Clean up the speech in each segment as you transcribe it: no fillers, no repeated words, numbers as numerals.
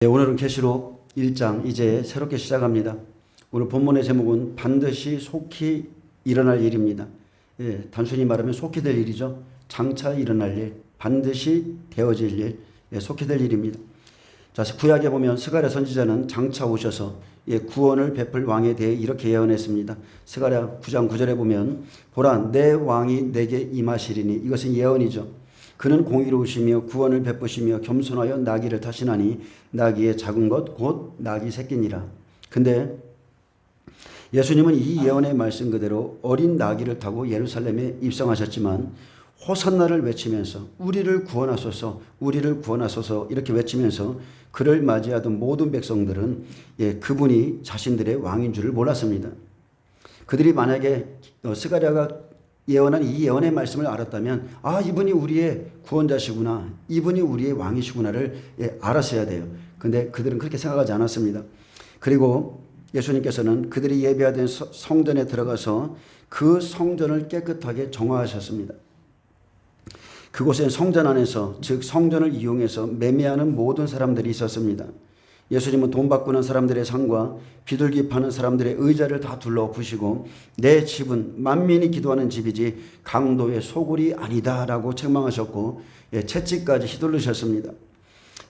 네, 오늘은 계시록 1장 이제 새롭게 시작합니다. 오늘 본문의 제목은 반드시 속히 일어날 일입니다. 단순히 말하면 속히 될 일이죠. 장차 일어날 일, 반드시 되어질 일, 속히 될 일입니다. 자, 구약에 보면 스가랴 선지자는 장차 오셔서 구원을 베풀 왕에 대해 이렇게 예언했습니다. 스가랴 9장 9절에 보면 보라 내 왕이 내게 임하시리니, 이것은 예언이죠. 그는 공의로우시며 구원을 베푸시며 겸손하여 나귀를 타시나니 나귀의 작은 것 곧 나귀 새끼니라. 근데 예수님은 이 예언의 말씀 그대로 어린 나귀를 타고 예루살렘에 입성하셨지만 호산나를 외치면서 우리를 구원하소서 우리를 구원하소서 이렇게 외치면서 그를 맞이하던 모든 백성들은 그분이 자신들의 왕인 줄을 몰랐습니다. 그들이 만약에 스가랴가 예언한 이 예언의 말씀을 알았다면 이분이 우리의 구원자시구나, 이분이 우리의 왕이시구나를 알았어야 돼요. 근데 그들은 그렇게 생각하지 않았습니다. 그리고 예수님께서는 그들이 예배하던 성전에 들어가서 그 성전을 깨끗하게 정화하셨습니다. 그곳엔 성전 안에서, 즉 성전을 이용해서 매매하는 모든 사람들이 있었습니다. 예수님은 돈 바꾸는 사람들의 상과 비둘기 파는 사람들의 의자를 다 둘러부시고 내 집은 만민이 기도하는 집이지 강도의 소굴이 아니다라고 책망하셨고 채찍까지 휘두르셨습니다.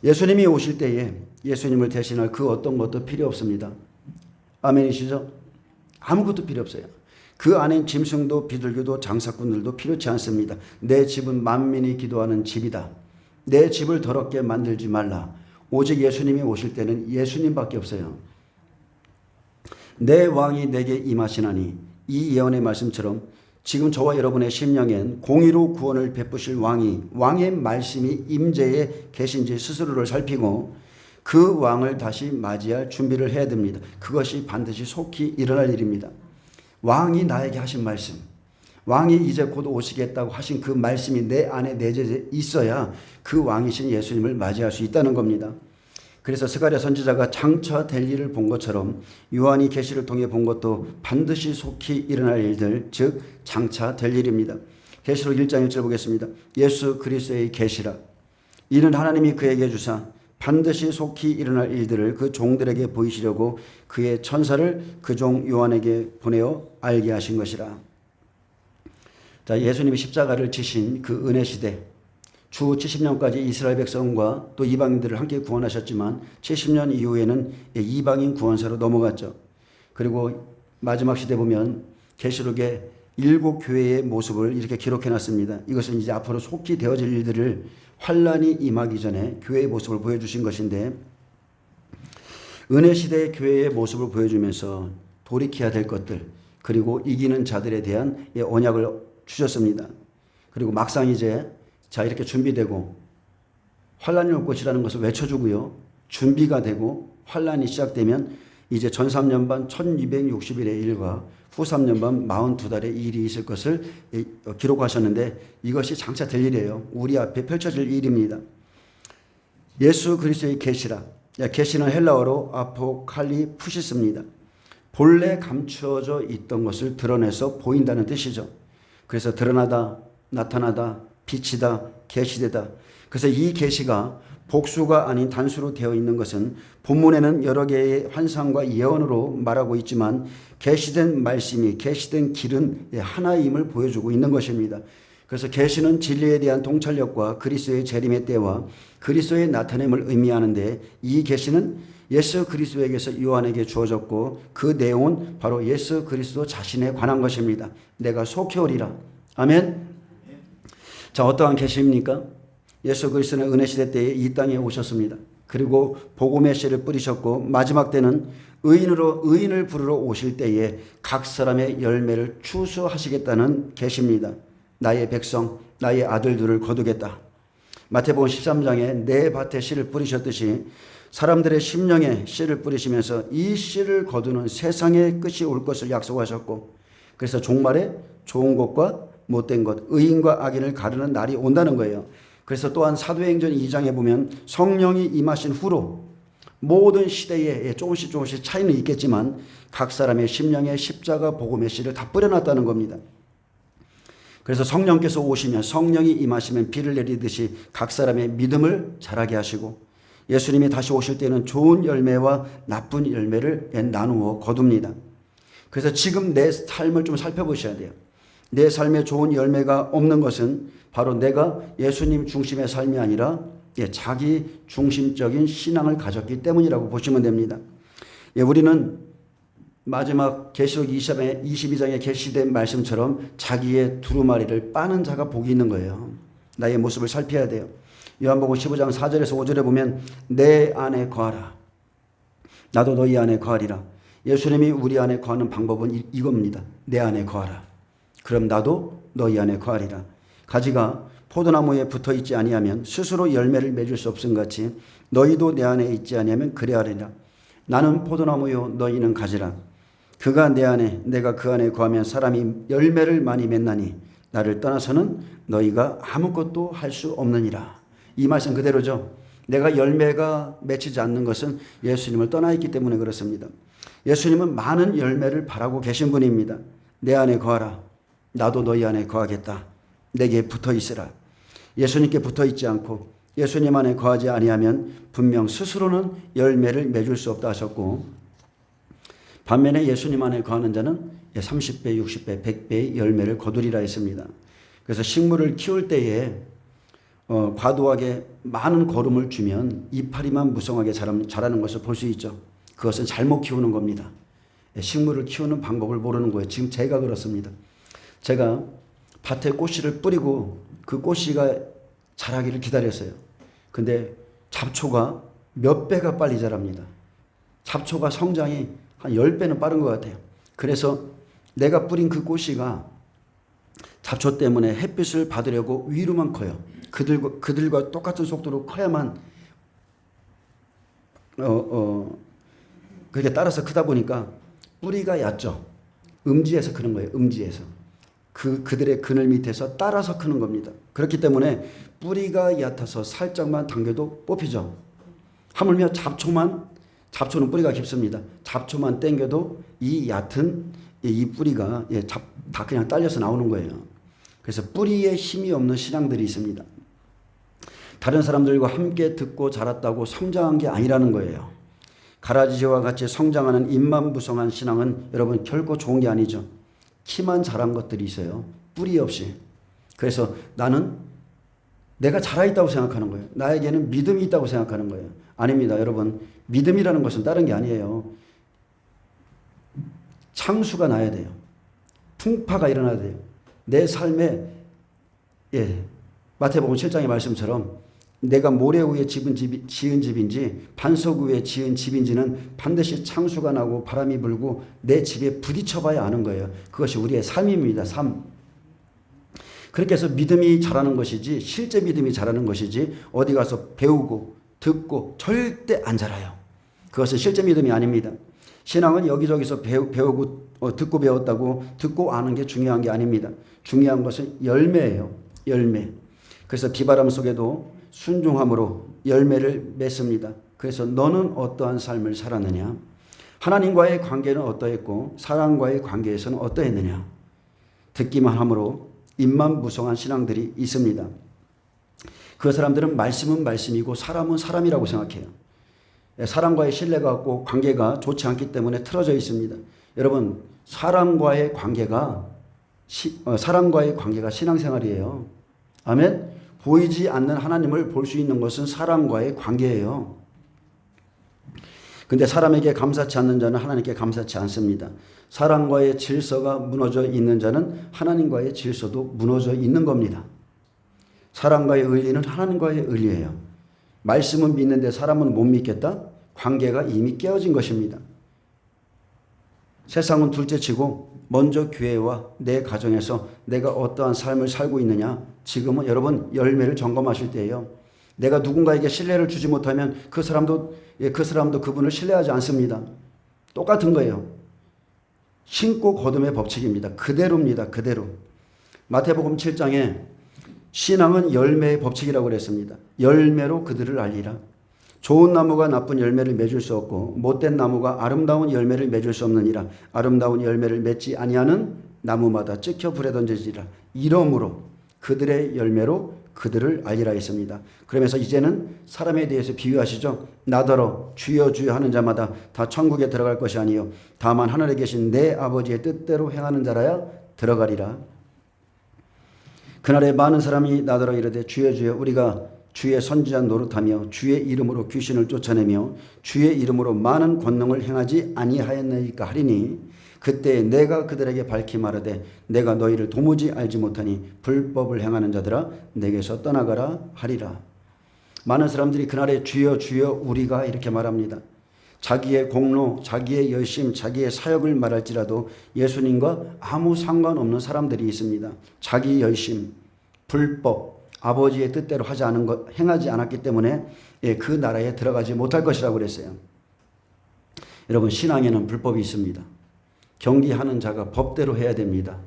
예수님이 오실 때에 예수님을 대신할 그 어떤 것도 필요 없습니다. 아멘이시죠? 아무것도 필요 없어요. 그 안엔 짐승도 비둘기도 장사꾼들도 필요치 않습니다. 내 집은 만민이 기도하는 집이다. 내 집을 더럽게 만들지 말라. 오직 예수님이 오실 때는 예수님밖에 없어요. 내 왕이 내게 임하시나니, 이 예언의 말씀처럼 지금 저와 여러분의 심령엔 공의로 구원을 베푸실 왕의 말씀이 임재에 계신지 스스로를 살피고 그 왕을 다시 맞이할 준비를 해야 됩니다. 그것이 반드시 속히 일어날 일입니다. 왕이 나에게 하신 말씀, 왕이 이제 곧 오시겠다고 하신 그 말씀이 내 안에 내재해 있어야 그 왕이신 예수님을 맞이할 수 있다는 겁니다. 그래서 스가랴 선지자가 장차 될 일을 본 것처럼 요한이 계시를 통해 본 것도 반드시 속히 일어날 일들, 즉 장차 될 일입니다. 계시록 1장 1절 보겠습니다. 예수 그리스도의 계시라. 이는 하나님이 그에게 주사 반드시 속히 일어날 일들을 그 종들에게 보이시려고 그의 천사를 그 종 요한에게 보내어 알게 하신 것이라. 자, 예수님이 십자가를 지신 그 은혜 시대, 주 70년까지 이스라엘 백성과 또 이방인들을 함께 구원하셨지만 70년 이후에는 이방인 구원사로 넘어갔죠. 그리고 마지막 시대 보면 계시록에 7교회의 모습을 이렇게 기록해 놨습니다. 이것은 이제 앞으로 속히 되어질 일들을 환란이 임하기 전에 교회의 모습을 보여주신 것인데, 은혜 시대의 교회의 모습을 보여주면서 돌이켜야 될 것들, 그리고 이기는 자들에 대한 언약을 주셨습니다. 그리고 막상 이제 이렇게 준비되고 환란이 올 것이라는 것을 외쳐주고요. 준비가 되고 환란이 시작되면 이제 전 3년 반 1260일의 일과 후 3년 반 42달의 일이 있을 것을 기록하셨는데, 이것이 장차 될 일이에요. 우리 앞에 펼쳐질 일입니다. 예수 그리스도의 계시라. 계시는 헬라어로 아포칼리푸시스입니다. 본래 감추어져 있던 것을 드러내서 보인다는 뜻이죠. 그래서 드러나다, 나타나다, 빛이다, 계시되다. 그래서 이 계시가 복수가 아닌 단수로 되어 있는 것은 본문에는 여러 개의 환상과 예언으로 말하고 있지만 계시된 말씀이, 계시된 길은 하나임을 보여주고 있는 것입니다. 그래서 계시는 진리에 대한 통찰력과 그리스도의 재림의 때와 그리스도의 나타냄을 의미하는데, 이 계시는 예수 그리스도에게서 요한에게 주어졌고 그 내용은 바로 예수 그리스도 자신에 관한 것입니다. 내가 속히 오리라. 아멘. 자, 어떠한 계시입니까? 예수 그리스도는 은혜 시대 때에 이 땅에 오셨습니다. 그리고 복음의 씨를 뿌리셨고 마지막 때는 의인을 부르러 오실 때에 각 사람의 열매를 추수하시겠다는 계시입니다. 나의 백성, 나의 아들들을 거두겠다. 마태복음 13장에 내 밭에 씨를 뿌리셨듯이 사람들의 심령에 씨를 뿌리시면서 이 씨를 거두는 세상의 끝이 올 것을 약속하셨고, 그래서 종말에 좋은 것과 못된 것, 의인과 악인을 가르는 날이 온다는 거예요. 그래서 또한 사도행전 2장에 보면 성령이 임하신 후로 모든 시대에 조금씩 차이는 있겠지만 각 사람의 심령에 십자가 복음의 씨를 다 뿌려놨다는 겁니다. 그래서 성령께서 오시면, 성령이 임하시면 비를 내리듯이 각 사람의 믿음을 자라게 하시고 예수님이 다시 오실 때는 좋은 열매와 나쁜 열매를 나누어 거둡니다. 그래서 지금 내 삶을 좀 살펴보셔야 돼요. 내 삶에 좋은 열매가 없는 것은 바로 내가 예수님 중심의 삶이 아니라 자기 중심적인 신앙을 가졌기 때문이라고 보시면 됩니다. 우리는 마지막 계시록 22장에 계시된 말씀처럼 자기의 두루마리를 빠는 자가 복이 있는 거예요. 나의 모습을 살펴야 돼요. 요한복음 15장 4절에서 5절에 보면 내 안에 거하라. 나도 너희 안에 거하리라. 예수님이 우리 안에 거하는 방법은 이겁니다. 내 안에 거하라. 그럼 나도 너희 안에 거하리라. 가지가 포도나무에 붙어 있지 아니하면 스스로 열매를 맺을 수 없음 같이 너희도 내 안에 있지 아니하면 그래하리라. 나는 포도나무요 너희는 가지라. 그가 내 안에 내가 그 안에 거하면 사람이 열매를 많이 맺나니 나를 떠나서는 너희가 아무것도 할 수 없느니라. 이 말씀 그대로죠. 내가 열매가 맺히지 않는 것은 예수님을 떠나 있기 때문에 그렇습니다. 예수님은 많은 열매를 바라고 계신 분입니다. 내 안에 거하라. 나도 너희 안에 거하겠다. 내게 붙어 있으라. 예수님께 붙어 있지 않고 예수님 안에 거하지 아니하면 분명 스스로는 열매를 맺을 수 없다 하셨고, 반면에 예수님 안에 거하는 자는 30배, 60배, 100배의 열매를 거두리라 했습니다. 그래서 식물을 키울 때에 과도하게 많은 거름을 주면 이파리만 무성하게 자라는 것을 볼 수 있죠. 그것은 잘못 키우는 겁니다. 식물을 키우는 방법을 모르는 거예요. 지금 제가 그렇습니다. 제가 밭에 꽃씨를 뿌리고 그 꽃씨가 자라기를 기다렸어요. 근데 잡초가 몇 배가 빨리 자랍니다. 잡초가 성장이 한 10배는 빠른 것 같아요. 그래서 내가 뿌린 그 꽃씨가 잡초 때문에 햇빛을 받으려고 위로만 커요. 그들과 똑같은 속도로 커야만 그렇게 따라서 크다 보니까 뿌리가 얕죠. 음지에서 크는 거예요. 음지에서. 그들의 그늘 밑에서 따라서 크는 겁니다. 그렇기 때문에 뿌리가 얕아서 살짝만 당겨도 뽑히죠. 하물며 잡초는 뿌리가 깊습니다. 잡초만 당겨도 이 얕은 이 뿌리가 다 그냥 딸려서 나오는 거예요. 그래서 뿌리에 힘이 없는 신앙들이 있습니다. 다른 사람들과 함께 듣고 자랐다고 성장한 게 아니라는 거예요. 가라지와 같이 성장하는 잎만 무성한 신앙은 여러분 결코 좋은 게 아니죠. 키만 자란 것들이 있어요. 뿌리 없이. 그래서 나는 내가 자라있다고 생각하는 거예요. 나에게는 믿음이 있다고 생각하는 거예요. 아닙니다. 여러분, 믿음이라는 것은 다른 게 아니에요. 창수가 나야 돼요. 풍파가 일어나야 돼요. 내 삶에 마태복음 7장의 말씀처럼 내가 모래 위에 지은 집인지 반석 위에 지은 집인지는 반드시 창수가 나고 바람이 불고 내 집에 부딪혀 봐야 아는 거예요. 그것이 우리의 삶입니다. 삶. 그렇게 해서 믿음이 자라는 것이지, 실제 믿음이 자라는 것이지 어디 가서 배우고 듣고 절대 안 자라요. 그것은 실제 믿음이 아닙니다. 신앙은 여기저기서 배우고 듣고 배웠다고 듣고 아는 게 중요한 게 아닙니다. 중요한 것은 열매예요. 열매. 그래서 비바람 속에도 순종함으로 열매를 맺습니다. 그래서 너는 어떠한 삶을 살았느냐? 하나님과의 관계는 어떠했고 사람과의 관계에서는 어떠했느냐? 듣기만 함으로 입만 무성한 신앙들이 있습니다. 그 사람들은 말씀은 말씀이고 사람은 사람이라고 생각해요. 사람과의 신뢰가 없고 관계가 좋지 않기 때문에 틀어져 있습니다. 여러분, 사람과의 관계가 신앙생활이에요. 아멘. 보이지 않는 하나님을 볼 수 있는 것은 사람과의 관계예요. 근데 사람에게 감사치 않는 자는 하나님께 감사치 않습니다. 사람과의 질서가 무너져 있는 자는 하나님과의 질서도 무너져 있는 겁니다. 사람과의 의리는 하나님과의 의리예요. 말씀은 믿는데 사람은 못 믿겠다? 관계가 이미 깨어진 것입니다. 세상은 둘째치고 먼저 교회와 내 가정에서 내가 어떠한 삶을 살고 있느냐, 지금은 여러분 열매를 점검하실 때예요. 내가 누군가에게 신뢰를 주지 못하면 그 사람도 그분을 신뢰하지 않습니다. 똑같은 거예요. 신고 거둠의 법칙입니다. 그대로입니다. 그대로. 마태복음 7장에 신앙은 열매의 법칙이라고 그랬습니다. 열매로 그들을 알리라. 좋은 나무가 나쁜 열매를 맺을 수 없고 못된 나무가 아름다운 열매를 맺을 수 없느니라. 아름다운 열매를 맺지 아니하는 나무마다 찍혀 불에 던져지리라. 이러므로 그들의 열매로 그들을 알리라 했습니다. 그러면서 이제는 사람에 대해서 비유하시죠. 나더러 주여 주여 하는 자마다 다 천국에 들어갈 것이 아니요 다만 하늘에 계신 내 아버지의 뜻대로 행하는 자라야 들어가리라. 그날에 많은 사람이 나더러 이르되 주여 주여 우리가 주의 선지자 노릇하며 주의 이름으로 귀신을 쫓아내며 주의 이름으로 많은 권능을 행하지 아니하였나이까 하리니 그때 내가 그들에게 밝히 말하되 내가 너희를 도무지 알지 못하니 불법을 행하는 자들아 내게서 떠나가라 하리라. 많은 사람들이 그날에 주여 주여 우리가 이렇게 말합니다. 자기의 공로, 자기의 열심, 자기의 사역을 말할지라도 예수님과 아무 상관없는 사람들이 있습니다. 자기 열심, 불법, 아버지의 뜻대로 하지 않은 것, 행하지 않았기 때문에 그 나라에 들어가지 못할 것이라고 그랬어요. 여러분, 신앙에는 불법이 있습니다. 경기하는 자가 법대로 해야 됩니다.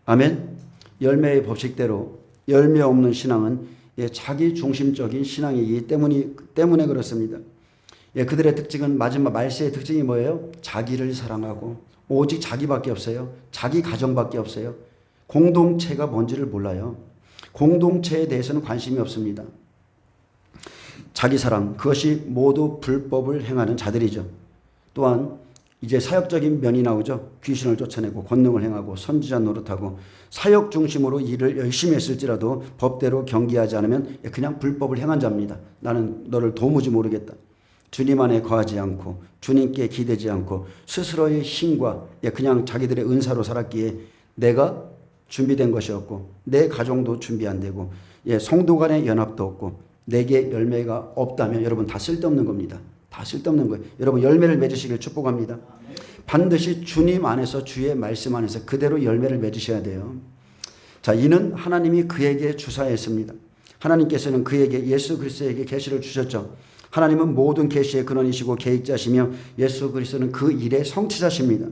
아멘. 열매의 법칙대로. 열매 없는 신앙은 자기 중심적인 신앙이기 때문에 그렇습니다. 그들의 특징은 마지막 말세의 특징이 뭐예요? 자기를 사랑하고 오직 자기밖에 없어요. 자기 가정밖에 없어요. 공동체가 뭔지를 몰라요. 공동체에 대해서는 관심이 없습니다. 자기 사랑, 그것이 모두 불법을 행하는 자들이죠. 또한 이제 사역적인 면이 나오죠. 귀신을 쫓아내고 권능을 행하고 선지자 노릇하고 사역 중심으로 일을 열심히 했을지라도 법대로 경기하지 않으면 그냥 불법을 행한 자입니다. 나는 너를 도무지 모르겠다. 주님 안에 거하지 않고 주님께 기대지 않고 스스로의 힘과 그냥 자기들의 은사로 살았기에 내가 준비된 것이 없고 내 가정도 준비 안 되고 성도 간의 연합도 없고 내게 열매가 없다면 여러분 다 쓸데없는 겁니다. 다 쓸데없는 거예요. 여러분 열매를 맺으시길 축복합니다. 반드시 주님 안에서 주의 말씀 안에서 그대로 열매를 맺으셔야 돼요. 자, 이는 하나님이 그에게 주사했습니다. 하나님께서는 그에게 예수 그리스도에게 계시를 주셨죠. 하나님은 모든 계시의 근원이시고 계획자시며 예수 그리스도는 그 일의 성취자십니다.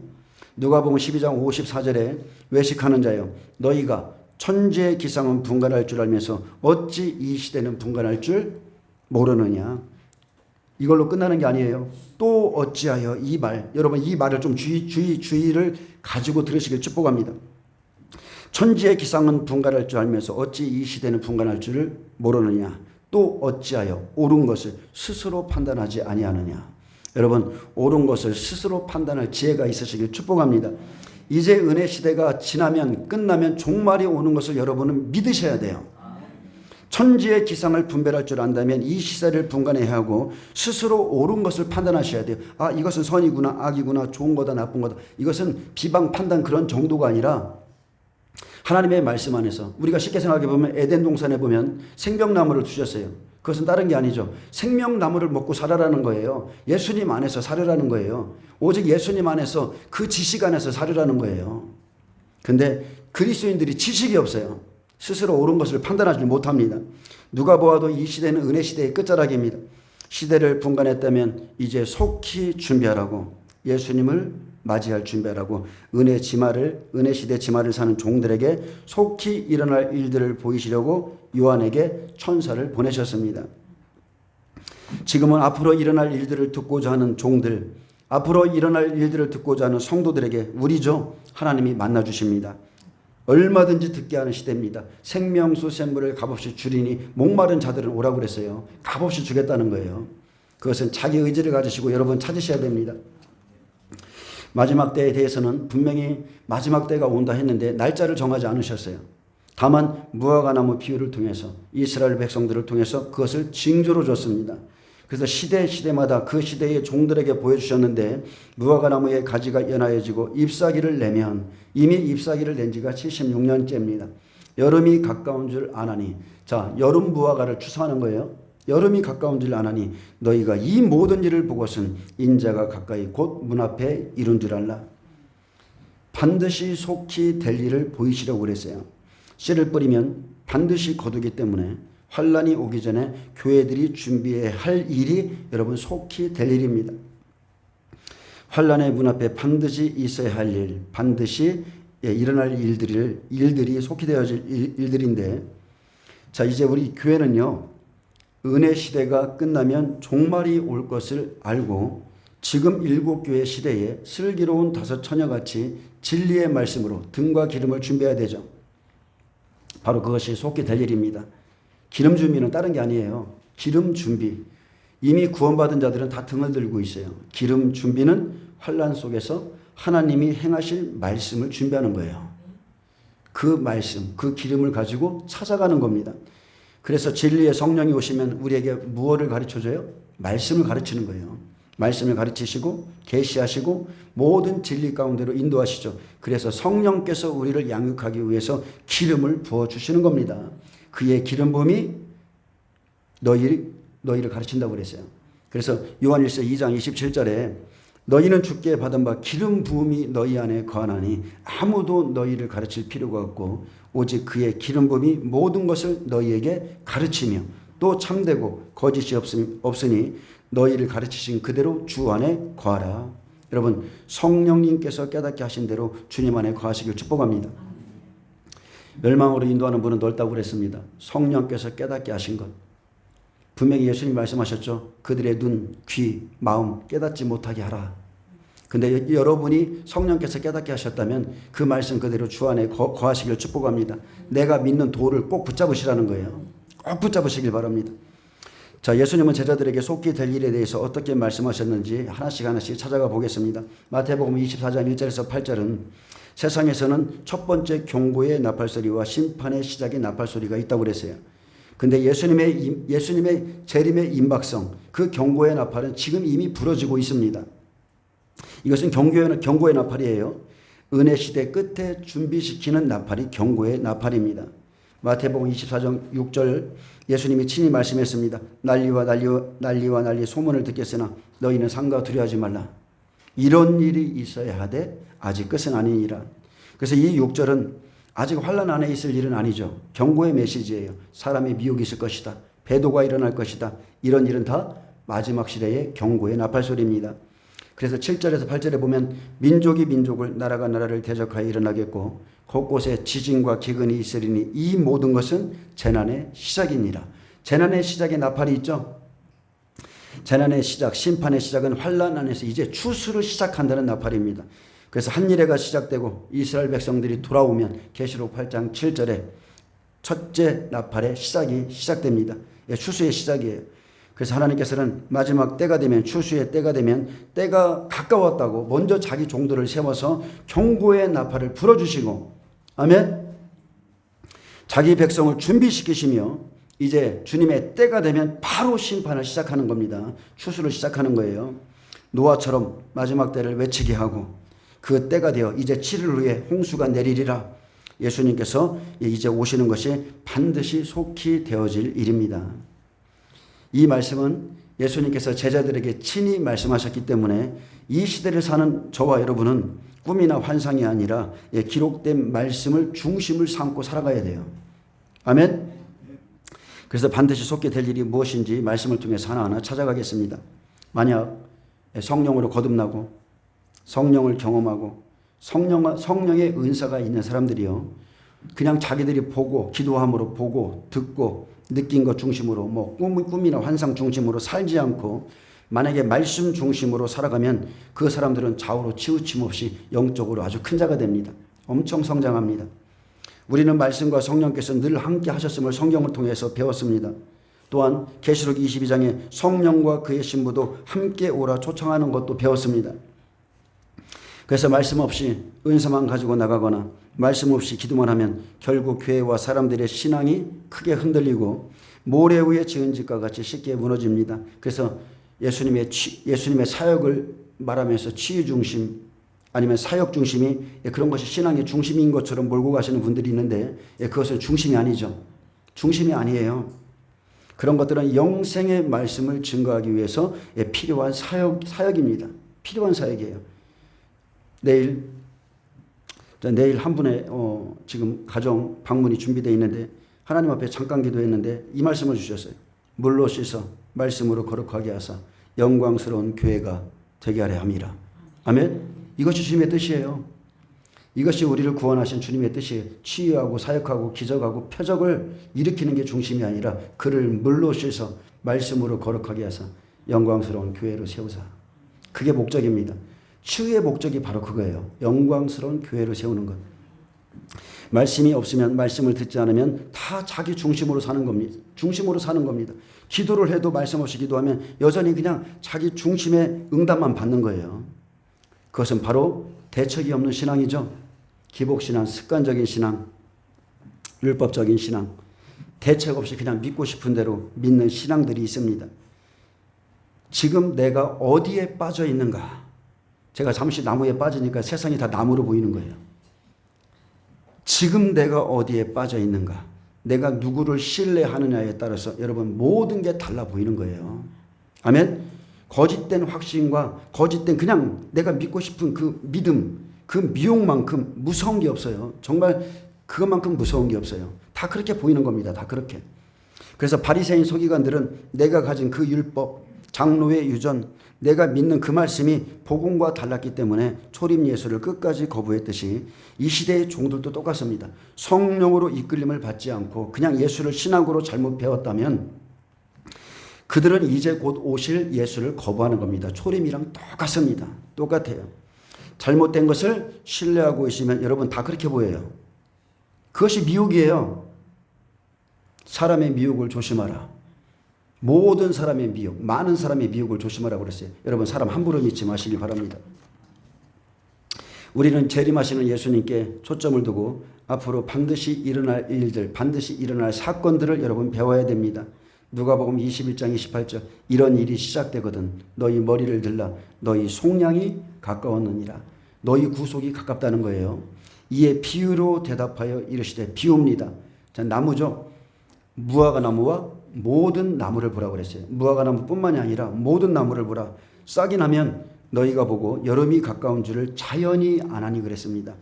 누가복음 12장 54절에 외식하는 자여 너희가 천지의 기상은 분간할 줄 알면서 어찌 이 시대는 분간할 줄 모르느냐. 이걸로 끝나는 게 아니에요. 또 어찌하여 이 말, 여러분 이 말을 좀 주의를 가지고 들으시길 축복합니다. 천지의 기상은 분간할 줄 알면서 어찌 이 시대는 분간할 줄을 모르느냐. 또 어찌하여 옳은 것을 스스로 판단하지 아니하느냐. 여러분 옳은 것을 스스로 판단할 지혜가 있으시길 축복합니다. 이제 은혜 시대가 지나면 끝나면 종말이 오는 것을 여러분은 믿으셔야 돼요. 천지의 기상을 분별할 줄 안다면 이 시세를 분간해야 하고 스스로 옳은 것을 판단하셔야 돼요. 아, 이것은 선이구나, 악이구나, 좋은 거다, 나쁜 거다. 이것은 비방 판단 그런 정도가 아니라 하나님의 말씀 안에서 우리가 쉽게 생각해 보면 에덴 동산에 보면 생명나무를 주셨어요. 그것은 다른 게 아니죠. 생명나무를 먹고 살아라는 거예요. 예수님 안에서 살으라는 거예요. 오직 예수님 안에서 그 지식 안에서 살으라는 거예요. 근데 그리스도인들이 지식이 없어요. 스스로 옳은 것을 판단하지 못합니다. 누가 보아도 이 시대는 은혜 시대의 끝자락입니다. 시대를 분간했다면 이제 속히 준비하라고 예수님을 맞이할 준비하라고 은혜 시대 지마를 사는 종들에게 속히 일어날 일들을 보이시려고 요한에게 천사를 보내셨습니다. 지금은 앞으로 일어날 일들을 듣고자 하는 종들, 앞으로 일어날 일들을 듣고자 하는 성도들에게 우리죠. 하나님이 만나주십니다. 얼마든지 듣게 하는 시대입니다. 생명수 샘물을 값없이 주리니 목마른 자들은 오라고 그랬어요. 값없이 주겠다는 거예요. 그것은 자기 의지를 가지시고 여러분 찾으셔야 됩니다. 마지막 때에 대해서는 분명히 마지막 때가 온다 했는데 날짜를 정하지 않으셨어요. 다만 무화과나무 비유를 통해서 이스라엘 백성들을 통해서 그것을 징조로 줬습니다. 그래서 시대마다 그 시대의 종들에게 보여주셨는데 무화과나무의 가지가 연하여지고 잎사귀를 내면 이미 잎사귀를 낸 지가 76년째입니다. 여름이 가까운 줄 아나니, 자, 여름 무화과를 추수하는 거예요. 여름이 가까운 줄 아나니 너희가 이 모든 일을 보고선 인자가 가까이 곧 문 앞에 이른 줄 알라. 반드시 속히 될 일을 보이시려고 그랬어요. 씨를 뿌리면 반드시 거두기 때문에 환란이 오기 전에 교회들이 준비해야 할 일이 여러분 속히 될 일입니다. 환란의 문 앞에 반드시 있어야 할 일, 반드시 일어날 일들이 속히 되어질 일들인데, 자, 이제 우리 교회는요, 은혜 시대가 끝나면 종말이 올 것을 알고 지금 7교회 시대에 슬기로운 5 처녀같이 진리의 말씀으로 등과 기름을 준비해야 되죠. 바로 그것이 속히 될 일입니다. 기름 준비는 다른 게 아니에요. 기름 준비. 이미 구원받은 자들은 다 등을 들고 있어요. 기름 준비는 환난 속에서 하나님이 행하실 말씀을 준비하는 거예요. 그 말씀, 그 기름을 가지고 찾아가는 겁니다. 그래서 진리의 성령이 오시면 우리에게 무엇을 가르쳐줘요? 말씀을 가르치는 거예요. 말씀을 가르치시고 계시하시고 모든 진리 가운데로 인도하시죠. 그래서 성령께서 우리를 양육하기 위해서 기름을 부어주시는 겁니다. 그의 기름 부음이 너희를 가르친다고 그랬어요. 그래서 요한일서 2장 27절에 너희는 주께 받은 바 기름 부음이 너희 안에 거하나니 아무도 너희를 가르칠 필요가 없고 오직 그의 기름 부음이 모든 것을 너희에게 가르치며 또 참되고 거짓이 없으니 너희를 가르치신 그대로 주 안에 거하라. 여러분, 성령님께서 깨닫게 하신 대로 주님 안에 거하시길 축복합니다. 멸망으로 인도하는 문은 넓다고 그랬습니다. 성령께서 깨닫게 하신 것. 분명히 예수님 말씀하셨죠. 그들의 눈, 귀, 마음 깨닫지 못하게 하라. 근데 여러분이 성령께서 깨닫게 하셨다면 그 말씀 그대로 주 안에 거하시길 축복합니다. 내가 믿는 도를 꼭 붙잡으시라는 거예요. 꼭 붙잡으시길 바랍니다. 자, 예수님은 제자들에게 속히 될 일에 대해서 어떻게 말씀하셨는지 하나씩 찾아가 보겠습니다. 마태복음 24장 1절에서 8절은 세상에서는 첫 번째 경고의 나팔소리와 심판의 시작의 나팔소리가 있다고 그랬어요. 근데 예수님의 재림의 임박성, 그 경고의 나팔은 지금 이미 부러지고 있습니다. 이것은 경고의 나팔이에요. 은혜 시대 끝에 준비시키는 나팔이 경고의 나팔입니다. 마태복음 24장 6절 예수님이 친히 말씀했습니다. 난리와 난리 소문을 듣겠으나 너희는 상가 두려워하지 말라. 이런 일이 있어야 하되 아직 끝은 아니니라. 그래서 이 6절은 아직 환난 안에 있을 일은 아니죠. 경고의 메시지예요. 사람의 미혹이 있을 것이다. 배도가 일어날 것이다. 이런 일은 다 마지막 시대의 경고의 나팔소리입니다. 그래서 7절에서 8절에 보면 민족이 민족을 나라가 나라를 대적하여 일어나겠고 곳곳에 지진과 기근이 있으리니 이 모든 것은 재난의 시작이니라. 재난의 시작의 나팔이 있죠. 재난의 시작, 심판의 시작은 환난 안에서 이제 추수를 시작한다는 나팔입니다. 그래서 한일회가 시작되고 이스라엘 백성들이 돌아오면 계시록 8장 7절에 첫째 나팔의 시작이 시작됩니다. 추수의 시작이에요. 그래서 하나님께서는 마지막 때가 되면 추수의 때가 되면 때가 가까웠다고 먼저 자기 종들을 세워서 경고의 나팔을 불어주시고 아멘. 자기 백성을 준비시키시며 이제 주님의 때가 되면 바로 심판을 시작하는 겁니다. 추수를 시작하는 거예요. 노아처럼 마지막 때를 외치게 하고 그 때가 되어 이제 7일 후에 홍수가 내리리라. 예수님께서 이제 오시는 것이 반드시 속히 되어질 일입니다. 이 말씀은 예수님께서 제자들에게 친히 말씀하셨기 때문에 이 시대를 사는 저와 여러분은 꿈이나 환상이 아니라 기록된 말씀을 중심을 삼고 살아가야 돼요. 아멘. 그래서 반드시 속게 될 일이 무엇인지 말씀을 통해서 하나하나 찾아가겠습니다. 만약 성령으로 거듭나고 성령을 경험하고 성령의 은사가 있는 사람들이요, 그냥 자기들이 보고 기도함으로 보고 듣고 느낀 것 중심으로 꿈이나 환상 중심으로 살지 않고 만약에 말씀 중심으로 살아가면 그 사람들은 좌우로 치우침 없이 영적으로 아주 큰 자가 됩니다. 엄청 성장합니다. 우리는 말씀과 성령께서 늘 함께 하셨음을 성경을 통해서 배웠습니다. 또한 계시록 22장에 성령과 그의 신부도 함께 오라 초청하는 것도 배웠습니다. 그래서 말씀 없이 은사만 가지고 나가거나 말씀 없이 기도만 하면 결국 교회와 사람들의 신앙이 크게 흔들리고 모래 위에 지은 집과 같이 쉽게 무너집니다. 그래서 예수님의 사역을 말하면서 치유 중심 아니면 사역 중심이 그런 것이 신앙의 중심인 것처럼 몰고 가시는 분들이 있는데 그것은 중심이 아니죠. 중심이 아니에요. 그런 것들은 영생의 말씀을 증거하기 위해서 필요한 사역입니다. 필요한 사역이에요. 내일 한 분의 지금 가정 방문이 준비되어 있는데 하나님 앞에 잠깐 기도했는데 이 말씀을 주셨어요. 물로 씻어 말씀으로 거룩하게 하사 영광스러운 교회가 되게 하려 함이라. 아멘. 이것이 주님의 뜻이에요. 이것이 우리를 구원하신 주님의 뜻이에요. 치유하고 사역하고 기적하고 표적을 일으키는 게 중심이 아니라 그를 물로 씻어 말씀으로 거룩하게 하사 영광스러운 교회로 세우사. 그게 목적입니다. 치유의 목적이 바로 그거예요. 영광스러운 교회를 세우는 것. 말씀이 없으면, 말씀을 듣지 않으면 다 자기 중심으로 사는 겁니다. 중심으로 사는 겁니다. 기도를 해도 말씀 없이 기도하면 여전히 그냥 자기 중심의 응답만 받는 거예요. 그것은 바로 대책이 없는 신앙이죠. 기복신앙, 습관적인 신앙, 율법적인 신앙, 대책 없이 그냥 믿고 싶은 대로 믿는 신앙들이 있습니다. 지금 내가 어디에 빠져 있는가? 제가 잠시 나무에 빠지니까 세상이 다 나무로 보이는 거예요. 지금 내가 어디에 빠져 있는가? 내가 누구를 신뢰하느냐에 따라서 여러분 모든 게 달라 보이는 거예요. 아멘. 거짓된 확신과 거짓된 그냥 내가 믿고 싶은 그 믿음, 그 미혹만큼 무서운 게 없어요. 정말 그것만큼 무서운 게 없어요. 다 그렇게 보이는 겁니다. 다 그렇게. 그래서 바리새인 서기관들은 내가 가진 그 율법, 장로의 유전, 내가 믿는 그 말씀이 복음과 달랐기 때문에 초림 예수를 끝까지 거부했듯이 이 시대의 종들도 똑같습니다. 성령으로 이끌림을 받지 않고 그냥 예수를 신학으로 잘못 배웠다면 그들은 이제 곧 오실 예수를 거부하는 겁니다. 초림이랑 똑같습니다. 똑같아요. 잘못된 것을 신뢰하고 있으면 여러분 다 그렇게 보여요. 그것이 미혹이에요. 사람의 미혹을 조심하라. 모든 사람의 미혹, 많은 사람의 미혹을 조심하라고 그랬어요. 여러분 사람 함부로 믿지 마시길 바랍니다. 우리는 재림하시는 예수님께 초점을 두고 앞으로 반드시 일어날 일들, 반드시 일어날 사건들을 여러분 배워야 됩니다. 누가복음 21장 28절 이런 일이 시작되거든 너희 머리를 들라 너희 속량이 가까웠느니라. 너희 구속이 가깝다는 거예요. 이에 비유로 대답하여 이르시되 비유입니다. 자, 나무죠. 무화과 나무와 모든 나무를 보라고 그랬어요. 무화과 나무뿐만이 아니라 모든 나무를 보라. 싹이 나면 너희가 보고 여름이 가까운 줄을 자연히 아나니 그랬습니다.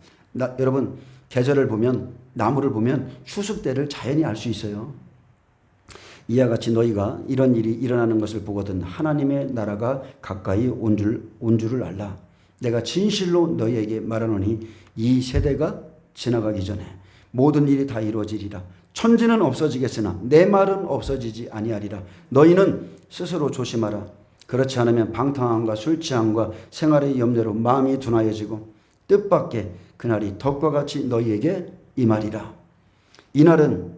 여러분 계절을 보면 나무를 보면 추수 때를 자연히 알 수 있어요. 이와 같이 너희가 이런 일이 일어나는 것을 보거든 하나님의 나라가 가까이 온 줄을 알라. 내가 진실로 너희에게 말하노니 이 세대가 지나가기 전에 모든 일이 다 이루어지리라. 천지는 없어지겠으나 내 말은 없어지지 아니하리라. 너희는 스스로 조심하라. 그렇지 않으면 방탕함과 술 취함과 생활의 염려로 마음이 둔하여지고 뜻밖의 그날이 덕과 같이 너희에게 임하리라. 이날은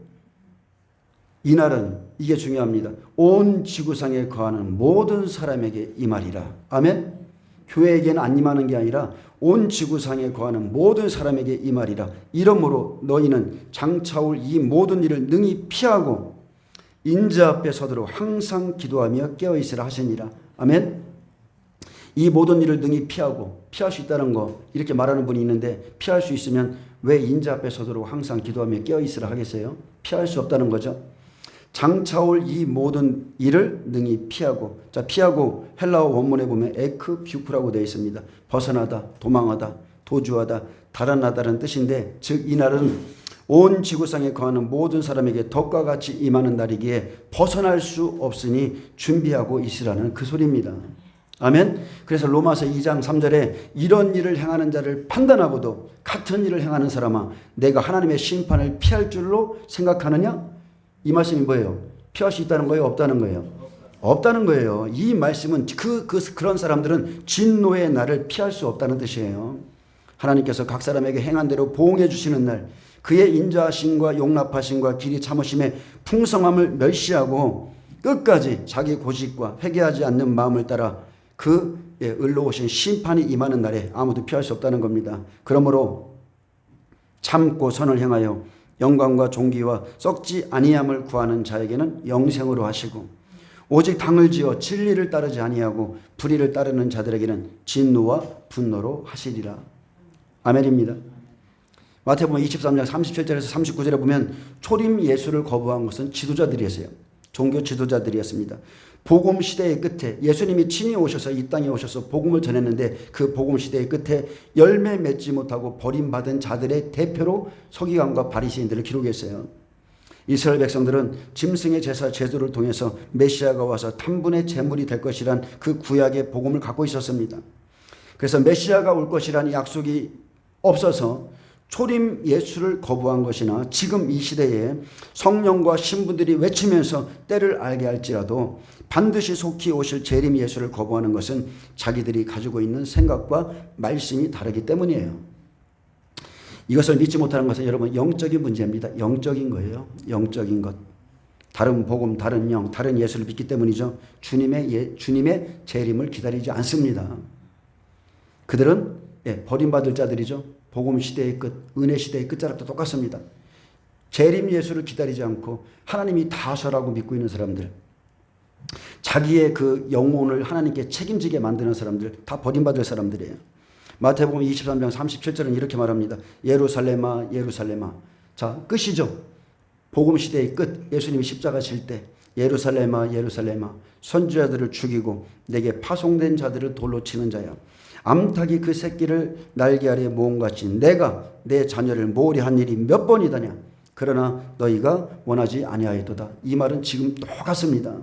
이게 중요합니다. 온 지구상에 거하는 모든 사람에게 임하리라. 아멘. 교회에게는 안 임하는 게 아니라 온 지구상에 거하는 모든 사람에게 임하리라. 이러므로 너희는 장차올 이 모든 일을 능히 피하고 인자 앞에 서도록 항상 기도하며 깨어있으라 하시니라. 아멘. 이 모든 일을 능히 피할 수 있다는 거 이렇게 말하는 분이 있는데 피할 수 있으면 왜 인자 앞에 서도록 항상 기도하며 깨어있으라 하겠어요? 피할 수 없다는 거죠. 장차올 이 모든 일을 능히 피하고, 자, 피하고 헬라어 원문에 보면 에크뷰프라고 되어 있습니다. 벗어나다, 도망하다, 도주하다, 달아나다는 뜻인데, 즉 이날은 온 지구상에 거하는 모든 사람에게 덕과 같이 임하는 날이기에 벗어날 수 없으니 준비하고 있으라는 그 소리입니다. 아멘. 그래서 로마서 2장 3절에 이런 일을 행하는 자를 판단하고도 같은 일을 행하는 사람아 내가 하나님의 심판을 피할 줄로 생각하느냐? 이 말씀이 뭐예요? 피할 수 있다는 거예요? 없다는 거예요? 없다는 거예요. 이 말씀은 그런 사람들은 진노의 날을 피할 수 없다는 뜻이에요. 하나님께서 각 사람에게 행한 대로 보응해 주시는 날, 그의 인자하심과 용납하심과 길이 참으심의 풍성함을 멸시하고 끝까지 자기 고집과 회개하지 않는 마음을 따라 그 을로오신 심판이 임하는 날에 아무도 피할 수 없다는 겁니다. 그러므로 참고 선을 행하여 영광과 존귀와 썩지 아니함을 구하는 자에게는 영생으로 하시고 오직 당을 지어 진리를 따르지 아니하고 불의를 따르는 자들에게는 진노와 분노로 하시리라. 아멘입니다. 마태복음 23장 37절에서 39절에 보면 초림 예수를 거부한 것은 지도자들이었어요. 종교 지도자들이었습니다. 복음 시대의 끝에 예수님이 친히 오셔서 이 땅에 오셔서 복음을 전했는데 그 복음 시대의 끝에 열매 맺지 못하고 버림받은 자들의 대표로 서기관과 바리새인들을 기록했어요. 이스라엘 백성들은 짐승의 제사 제도를 통해서 메시아가 와서 탄분의 제물이 될 것이란 그 구약의 복음을 갖고 있었습니다. 그래서 메시아가 올 것이라는 약속이 없어서 초림 예수를 거부한 것이나 지금 이 시대에 성령과 신부들이 외치면서 때를 알게 할지라도 반드시 속히 오실 재림 예수를 거부하는 것은 자기들이 가지고 있는 생각과 말씀이 다르기 때문이에요. 이것을 믿지 못하는 것은 여러분 영적인 문제입니다. 영적인 거예요. 영적인 것. 다른 복음, 다른 영, 다른 예수를 믿기 때문이죠. 주님의 재림을 기다리지 않습니다. 그들은 버림받을 자들이죠. 복음 시대의 끝, 은혜 시대의 끝자락도 똑같습니다. 재림 예수를 기다리지 않고 하나님이 다 하셔라고 믿고 있는 사람들, 자기의 그 영혼을 하나님께 책임지게 만드는 사람들, 다 버림받을 사람들이에요. 마태복음 23장 37절은 이렇게 말합니다. 예루살렘아 예루살렘아. 자, 끝이죠. 복음 시대의 끝, 예수님이 십자가 질 때 예루살렘아 예루살렘아 선지자들을 죽이고 내게 파송된 자들을 돌로 치는 자야. 암탉이 그 새끼를 날개 아래 모음같이 내가 내 자녀를 모으려 한 일이 몇 번이더냐. 그러나 너희가 원하지 아니하였도다. 이 말은 지금 똑같습니다.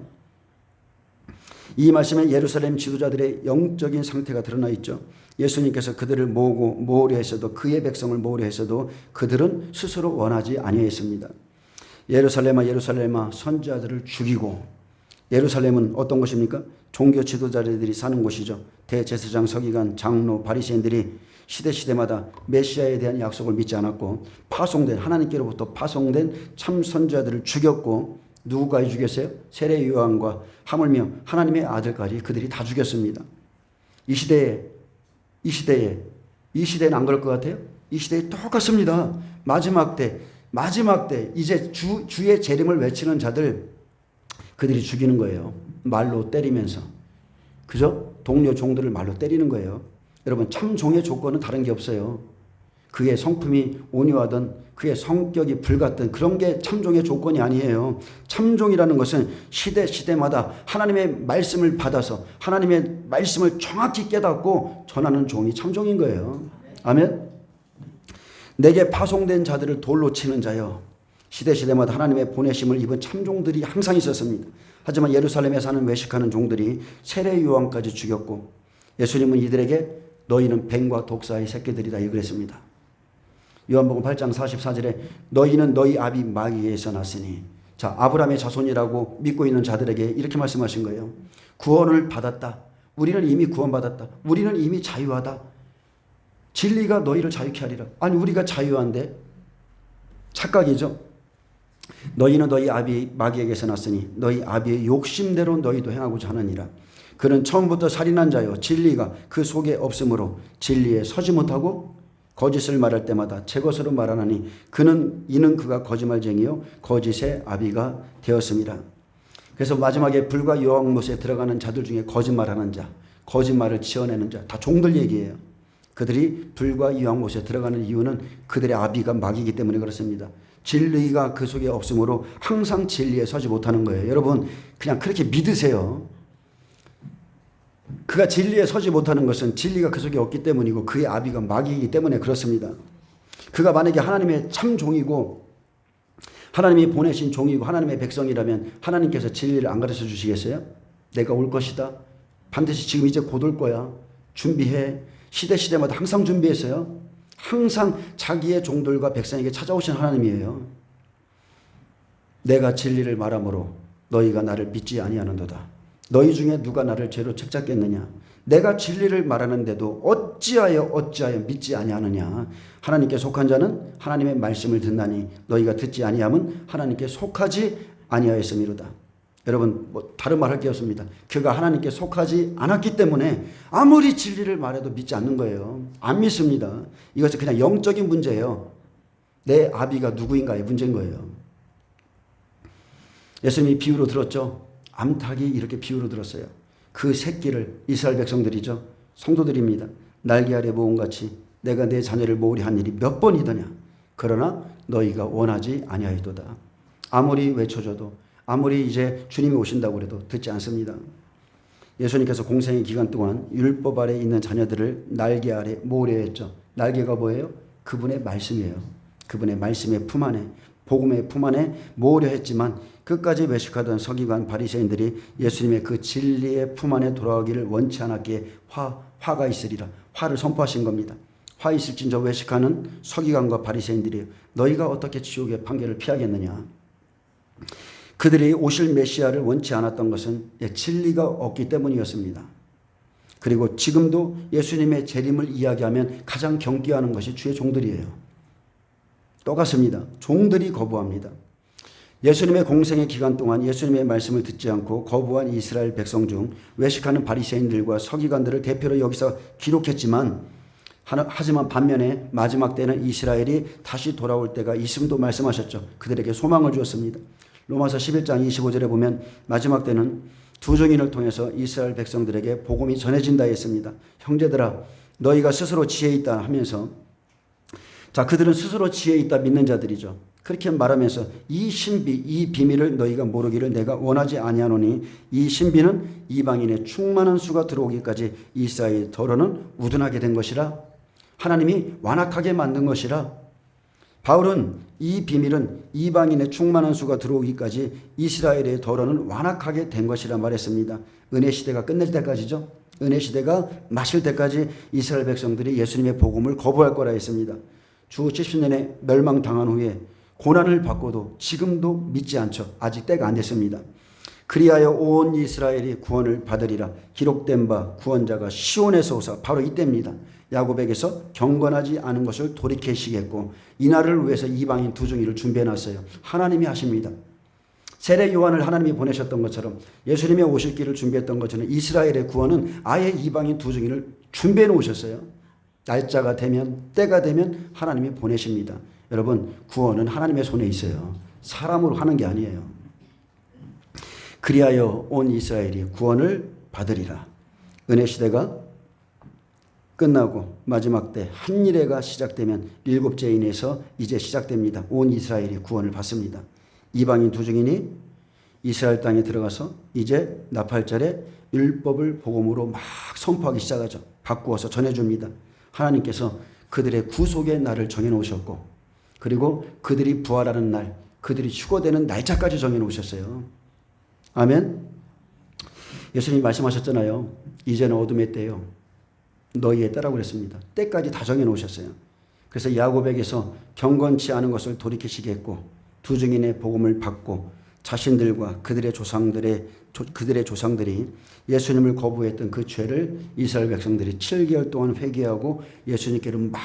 이 말씀에 예루살렘 지도자들의 영적인 상태가 드러나 있죠. 예수님께서 그들을 모으려 했어도, 그의 백성을 모으려 했어도 그들은 스스로 원하지 아니했습니다. 예루살렘아 예루살렘아 선지자들을 죽이고. 예루살렘은 어떤 곳입니까? 종교 지도자들이 사는 곳이죠. 대제사장, 서기관, 장로, 바리새인들이 시대마다 메시아에 대한 약속을 믿지 않았고 파송된, 하나님께로부터 파송된 참 선지자들을 죽였고, 누구까지 죽였어요? 세례 요한과 하물며 하나님의 아들까지 그들이 다 죽였습니다. 이 시대에는 안 그럴 것 같아요? 이 시대에 똑같습니다. 마지막 때 이제 주의 재림을 외치는 자들, 그들이 죽이는 거예요. 말로 때리면서. 그죠? 동료 종들을 말로 때리는 거예요. 여러분, 참 종의 조건은 다른 게 없어요. 그의 성품이 온유하든 그의 성격이 불같든 그런 게 참종의 조건이 아니에요. 참종이라는 것은 시대마다 하나님의 말씀을 받아서 하나님의 말씀을 정확히 깨닫고 전하는 종이 참종인 거예요. 아멘. 내게 파송된 자들을 돌로 치는 자여. 시대마다 하나님의 보내심을 입은 참종들이 항상 있었습니다. 하지만 예루살렘에 사는 외식하는 종들이 세례 요한까지 죽였고, 예수님은 이들에게 너희는 뱀과 독사의 새끼들이다 그랬습니다. 요한복음 8장 44절에 너희는 너희 아비 마귀에서 났으니. 자, 아브라함의 자손이라고 믿고 있는 자들에게 이렇게 말씀하신 거예요. 구원을 받았다. 우리는 이미 구원받았다. 우리는 이미 자유하다. 진리가 너희를 자유케 하리라. 아니, 우리가 자유한데? 착각이죠. 너희는 너희 아비 마귀에게서 났으니 너희 아비의 욕심대로 너희도 행하고자 하느니라. 그는 처음부터 살인한 자요 진리가 그 속에 없으므로 진리에 서지 못하고 거짓을 말할 때마다 제 것으로 말하나니 이는 그가 거짓말쟁이요 거짓의 아비가 되었습니다. 그래서 마지막에 불과 여왕못에 들어가는 자들 중에 거짓말하는 자, 거짓말을 지어내는 자, 다 종들 얘기예요. 그들이 불과 여왕못에 들어가는 이유는 그들의 아비가 마귀이기 때문에 그렇습니다. 진리가 그 속에 없으므로 항상 진리에 서지 못하는 거예요. 여러분, 그냥 그렇게 믿으세요. 그가 진리에 서지 못하는 것은 진리가 그 속에 없기 때문이고 그의 아비가 마귀이기 때문에 그렇습니다. 그가 만약에 하나님의 참 종이고 하나님이 보내신 종이고 하나님의 백성이라면 하나님께서 진리를 안 가르쳐 주시겠어요? 내가 올 것이다. 반드시 지금 이제 곧 올 거야. 준비해. 시대마다 항상 준비했어요. 항상 자기의 종들과 백성에게 찾아오신 하나님이에요. 내가 진리를 말하므로 너희가 나를 믿지 아니하는도다. 너희 중에 누가 나를 죄로 책잡겠느냐. 내가 진리를 말하는데도 어찌하여 믿지 아니하느냐. 하나님께 속한 자는 하나님의 말씀을 듣나니 너희가 듣지 아니함은 하나님께 속하지 아니하였음이로다. 여러분, 다른 말 할 게 없습니다. 그가 하나님께 속하지 않았기 때문에 아무리 진리를 말해도 믿지 않는 거예요. 안 믿습니다. 이것은 그냥 영적인 문제예요. 내 아비가 누구인가의 문제인 거예요. 예수님이 비유로 들었죠. 암탉이 이렇게 비유로 들었어요. 그 새끼를, 이스라엘 백성들이죠. 성도들입니다. 날개 아래 모음같이 내가 내 자녀를 모으려 한 일이 몇 번이더냐. 그러나 너희가 원하지 아니하였도다. 아무리 외쳐줘도, 아무리 이제 주님이 오신다고 해도 듣지 않습니다. 예수님께서 공생의 기간 동안 율법 아래 있는 자녀들을 날개 아래 모으려 했죠. 날개가 뭐예요? 그분의 말씀이에요. 그분의 말씀의 품 안에, 복음의 품 안에 모으려 했지만 끝까지 외식하던 서기관 바리새인들이 예수님의 그 진리의 품 안에 돌아가기를 원치 않았기에 화가 있으리라. 화를 선포하신 겁니다. 화 있을진저 외식하는 서기관과 바리새인들이 너희가 어떻게 지옥의 판결을 피하겠느냐. 그들이 오실 메시아를 원치 않았던 것은 진리가 없기 때문이었습니다. 그리고 지금도 예수님의 재림을 이야기하면 가장 경계하는 것이 주의 종들이에요. 똑같습니다. 종들이 거부합니다. 예수님의 공생의 기간 동안 예수님의 말씀을 듣지 않고 거부한 이스라엘 백성 중 외식하는 바리새인들과 서기관들을 대표로 여기서 기록했지만, 하지만 반면에 마지막 때는 이스라엘이 다시 돌아올 때가 있음도 말씀하셨죠. 그들에게 소망을 주었습니다. 로마서 11장 25절에 보면 마지막 때는 두 증인을 통해서 이스라엘 백성들에게 복음이 전해진다 했습니다. 형제들아, 너희가 스스로 지혜 있다 하면서, 자, 그들은 스스로 지혜 있다 믿는 자들이죠. 그렇게 말하면서 이 신비, 이 비밀을 너희가 모르기를 내가 원하지 아니하노니 이 신비는 이방인의 충만한 수가 들어오기까지 이스라엘 더러는 우둔하게 된 것이라. 하나님이 완악하게 만든 것이라. 바울은 이 비밀은 이방인의 충만한 수가 들어오기까지 이스라엘의 더러는 완악하게 된 것이라 말했습니다. 은혜 시대가 끝날 때까지죠. 은혜 시대가 마칠 때까지 이스라엘 백성들이 예수님의 복음을 거부할 거라 했습니다. 주 70년에 멸망당한 후에 고난을 받고도 지금도 믿지 않죠. 아직 때가 안 됐습니다. 그리하여 온 이스라엘이 구원을 받으리라. 기록된 바 구원자가 시온에서 오사, 바로 이때입니다. 야곱에게서 경건하지 않은 것을 돌이키시겠고 이날을 위해서 이방인 두 증인을 준비해놨어요. 하나님이 하십니다. 세례 요한을 하나님이 보내셨던 것처럼, 예수님의 오실 길을 준비했던 것처럼 이스라엘의 구원은 아예 이방인 두 증인을 준비해 놓으셨어요. 날짜가 되면, 때가 되면 하나님이 보내십니다. 여러분, 구원은 하나님의 손에 있어요. 사람으로 하는 게 아니에요. 그리하여 온 이스라엘이 구원을 받으리라. 은혜 시대가 끝나고 마지막 때 한일회가 시작되면 일곱째 인에서 이제 시작됩니다. 온 이스라엘이 구원을 받습니다. 이방인 두 증인이 이스라엘 땅에 들어가서 이제 나팔절에 율법을 복음으로 막 선포하기 시작하죠. 바꾸어서 전해줍니다. 하나님께서 그들의 구속의 날을 정해놓으셨고, 그리고 그들이 부활하는 날, 그들이 휴거되는 날짜까지 정해놓으셨어요. 아멘. 예수님이 말씀하셨잖아요. 이제는 어둠의 때요, 너희의 때라고 그랬습니다. 때까지 다 정해놓으셨어요. 그래서 야곱에게서 경건치 않은 것을 돌이키시겠고 두 증인의 복음을 받고 자신들과 그들의 조상들이 예수님을 거부했던 그 죄를 이스라엘 백성들이 7개월 동안 회개하고 예수님께로 막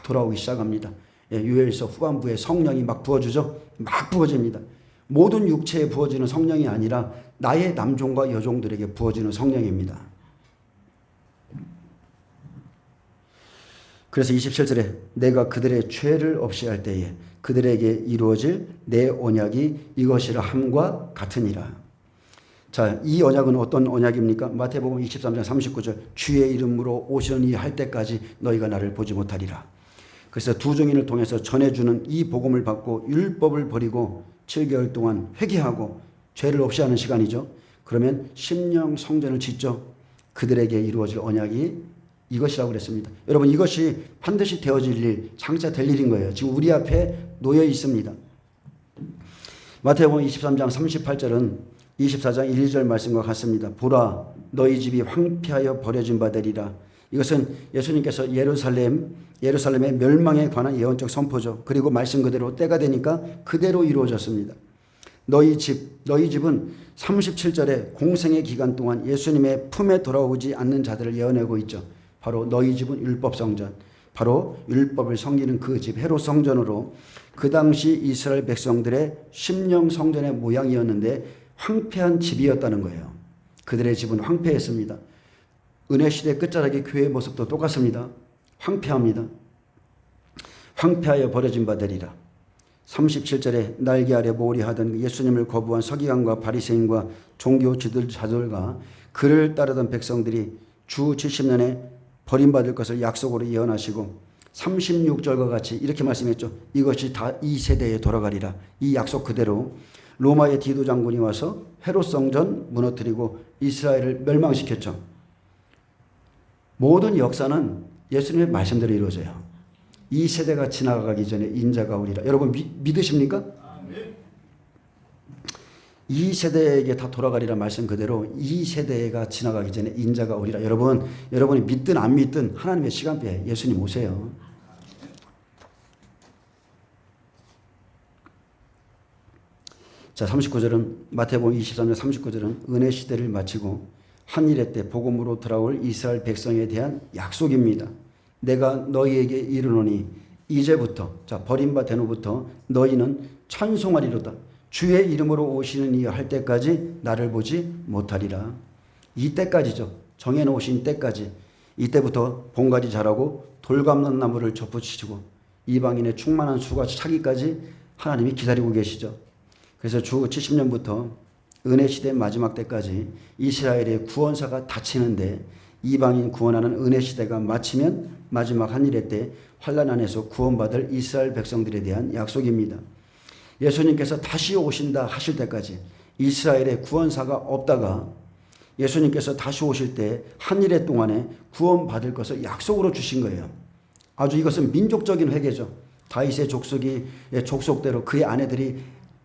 돌아오기 시작합니다. 유엘서 후반부에 성령이 막 부어주죠. 막 부어집니다. 모든 육체에 부어지는 성령이 아니라 나의 남종과 여종들에게 부어지는 성령입니다. 그래서 27절에 내가 그들의 죄를 없이 할 때에 그들에게 이루어질 내 언약이 이것이라 함과 같으니라. 자, 이 언약은 어떤 언약입니까? 마태복음 23장 39절, 주의 이름으로 오시는 이 할 때까지 너희가 나를 보지 못하리라. 그래서 두 증인을 통해서 전해주는 이 복음을 받고 율법을 버리고 7개월 동안 회개하고 죄를 없이 하는 시간이죠. 그러면 심령 성전을 짓죠. 그들에게 이루어질 언약이 이것이라고 그랬습니다. 여러분, 이것이 반드시 되어질 일, 장차 될 일인 거예요. 지금 우리 앞에 놓여 있습니다. 마태복음 23장 38절은 24장 1, 2절 말씀과 같습니다. 보라, 너희 집이 황폐하여 버려진 바 되리라. 이것은 예수님께서 예루살렘의 멸망에 관한 예언적 선포죠. 그리고 말씀 그대로 때가 되니까 그대로 이루어졌습니다. 너희 집은 37절에 공생의 기간 동안 예수님의 품에 돌아오지 않는 자들을 예언하고 있죠. 바로 너희 집은 율법성전, 바로 율법을 섬기는 그 집 헤롯 성전으로 그 당시 이스라엘 백성들의 심령 성전의 모양이었는데 황폐한 집이었다는 거예요. 그들의 집은 황폐했습니다. 은혜 시대 끝자락의 교회의 모습도 똑같습니다. 황폐합니다. 황폐하여 버려진 바 되리라. 37절에 날개 아래 모리하던 예수님을 거부한 서기관과 바리새인과 종교 지도자들과 그를 따르던 백성들이 주 70년에 버림받을 것을 약속으로 예언하시고 36절과 같이 이렇게 말씀했죠. 이것이 다 이 세대에 돌아가리라. 이 약속 그대로 로마의 디도 장군이 와서 헤롯 성전 무너뜨리고 이스라엘을 멸망시켰죠. 모든 역사는 예수님의 말씀대로 이루어져요. 이 세대가 지나가기 전에 인자가 오리라. 여러분 믿으십니까? 이 세대에게 다 돌아가리라 말씀 그대로 이 세대가 지나가기 전에 인자가 오리라. 여러분이 믿든 안 믿든 하나님의 시간표에 예수님 오세요. 자, 39절은 마태복음 23장 39절은 은혜 시대를 마치고 한일회 때 복음으로 돌아올 이스라엘 백성에 대한 약속입니다. 내가 너희에게 이르노니 이제부터 자 버림받은 후부터 너희는 찬송하리로다. 주의 이름으로 오시는 이 할 때까지 나를 보지 못하리라. 이때까지죠. 정해놓으신 때까지. 이때부터 봉가지 자라고 돌감는 나무를 접붙이시고 이방인의 충만한 수가 차기까지 하나님이 기다리고 계시죠. 그래서 주 70년부터 은혜 시대 마지막 때까지 이스라엘의 구원사가 닫히는데 이방인 구원하는 은혜 시대가 마치면 마지막 한일의 때 환난 안에서 구원받을 이스라엘 백성들에 대한 약속입니다. 예수님께서 다시 오신다 하실 때까지 이스라엘의 구원사가 없다가 예수님께서 다시 오실 때 한일의 동안에 구원받을 것을 약속으로 주신 거예요. 아주 이것은 민족적인 회개죠. 다윗의 족속대로 그의 아내들이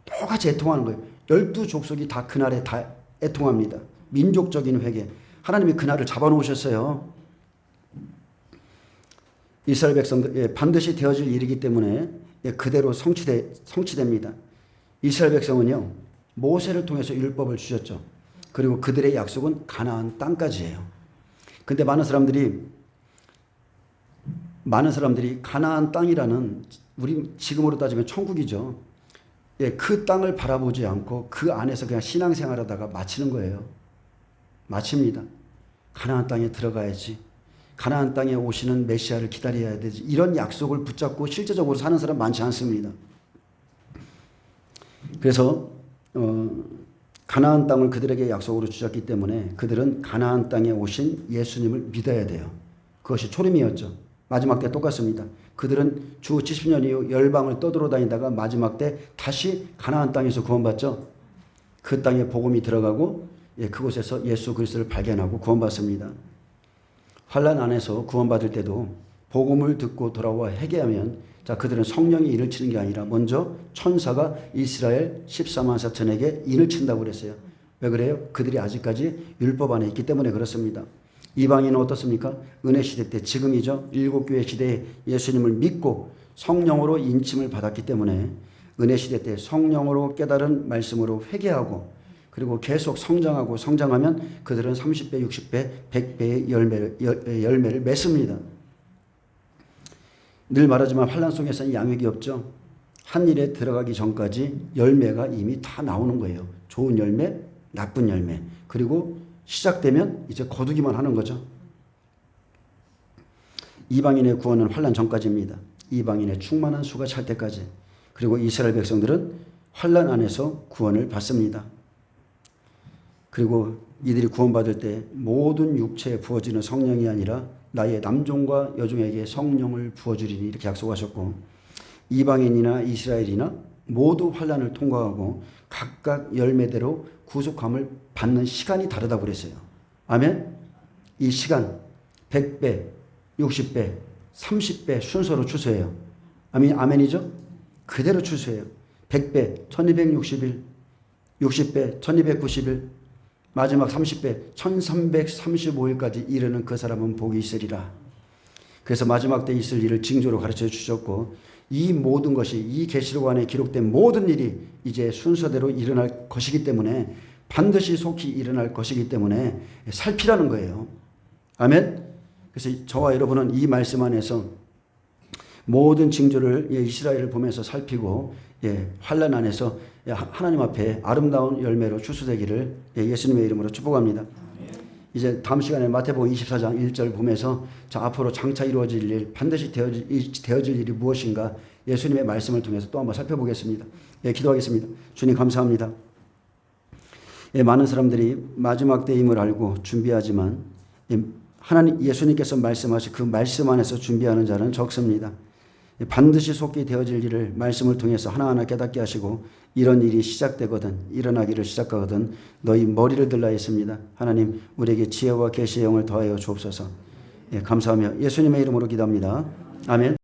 똑같이 애통하는 거예요. 12족속이 다 그날에 다 애통합니다. 민족적인 회개. 하나님이 그날을 잡아놓으셨어요. 이스라엘 백성들 반드시 되어질 일이기 때문에 그대로 성취됩니다. 이스라엘 백성은요 모세를 통해서 율법을 주셨죠. 그리고 그들의 약속은 가나안 땅까지예요. 근데 많은 사람들이 가나안 땅이라는 우리 지금으로 따지면 천국이죠. 그 땅을 바라보지 않고 그 안에서 그냥 신앙생활하다가 마치는 거예요. 마칩니다. 가나안 땅에 들어가야지. 가나안 땅에 오시는 메시아를 기다려야 되지. 이런 약속을 붙잡고 실제적으로 사는 사람 많지 않습니다. 그래서 가나안 땅을 그들에게 약속으로 주셨기 때문에 그들은 가나안 땅에 오신 예수님을 믿어야 돼요. 그것이 초림이었죠. 마지막 때 똑같습니다. 그들은 주 70년 이후 열방을 떠돌아다니다가 마지막 때 다시 가나안 땅에서 구원받죠. 그 땅에 복음이 들어가고 그곳에서 예수 그리스도를 발견하고 구원받습니다. 환난 안에서 구원받을 때도 복음을 듣고 돌아와 회개하면 자 그들은 성령이 인을 치는 게 아니라 먼저 천사가 이스라엘 14만 4천에게 인을 친다고 그랬어요. 왜 그래요? 그들이 아직까지 율법 안에 있기 때문에 그렇습니다. 이방인은 어떻습니까? 은혜 시대 때 지금이죠. 일곱교회 시대에 예수님을 믿고 성령으로 인침을 받았기 때문에 은혜 시대 때 성령으로 깨달은 말씀으로 회개하고 그리고 계속 성장하면 그들은 30배, 60배, 100배의 열매를 맺습니다. 늘 말하지만 환난 속에서는 양육이 없죠. 한 일에 들어가기 전까지 열매가 이미 다 나오는 거예요. 좋은 열매, 나쁜 열매. 그리고 시작되면 이제 거두기만 하는 거죠. 이방인의 구원은 환난 전까지입니다. 이방인의 충만한 수가 찰 때까지. 그리고 이스라엘 백성들은 환난 안에서 구원을 받습니다. 그리고 이들이 구원받을 때 모든 육체에 부어지는 성령이 아니라 나의 남종과 여종에게 성령을 부어주리니 이렇게 약속하셨고 이방인이나 이스라엘이나 모두 환난을 통과하고 각각 열매대로 구속함을 받는 시간이 다르다고 그랬어요. 아멘? 이 시간 100배, 60배, 30배 순서로 추수해요. 아멘이죠? 그대로 추수해요. 100배, 1260일, 60배, 1290일, 마지막 30배, 1335일까지 이르는 그 사람은 복이 있으리라. 그래서 마지막 때 있을 일을 징조로 가르쳐 주셨고 이 모든 것이 이 계시록 안에 기록된 모든 일이 이제 순서대로 일어날 것이기 때문에 반드시 속히 일어날 것이기 때문에 살피라는 거예요. 아멘? 그래서 저와 여러분은 이 말씀 안에서 모든 징조를 이스라엘을 보면서 살피고 환난 안에서 하나님 앞에 아름다운 열매로 추수되기를 예수님의 이름으로 축복합니다. 이제 다음 시간에 마태복음 24장 1절 보면서 자 앞으로 장차 이루어질 일 반드시 되어질 일이 무엇인가 예수님의 말씀을 통해서 또 한번 살펴보겠습니다. 기도하겠습니다. 주님 감사합니다. 많은 사람들이 마지막 때임을 알고 준비하지만 하나님 예수님께서 말씀하신 그 말씀 안에서 준비하는 자는 적습니다. 반드시 속히 되어질 일을 말씀을 통해서 하나하나 깨닫게 하시고 이런 일이 시작되거든 일어나기를 시작하거든 너희 머리를 들라 했습니다. 하나님 우리에게 지혜와 계시의 영을 더하여 주옵소서. 감사하며 예수님의 이름으로 기도합니다. 아멘.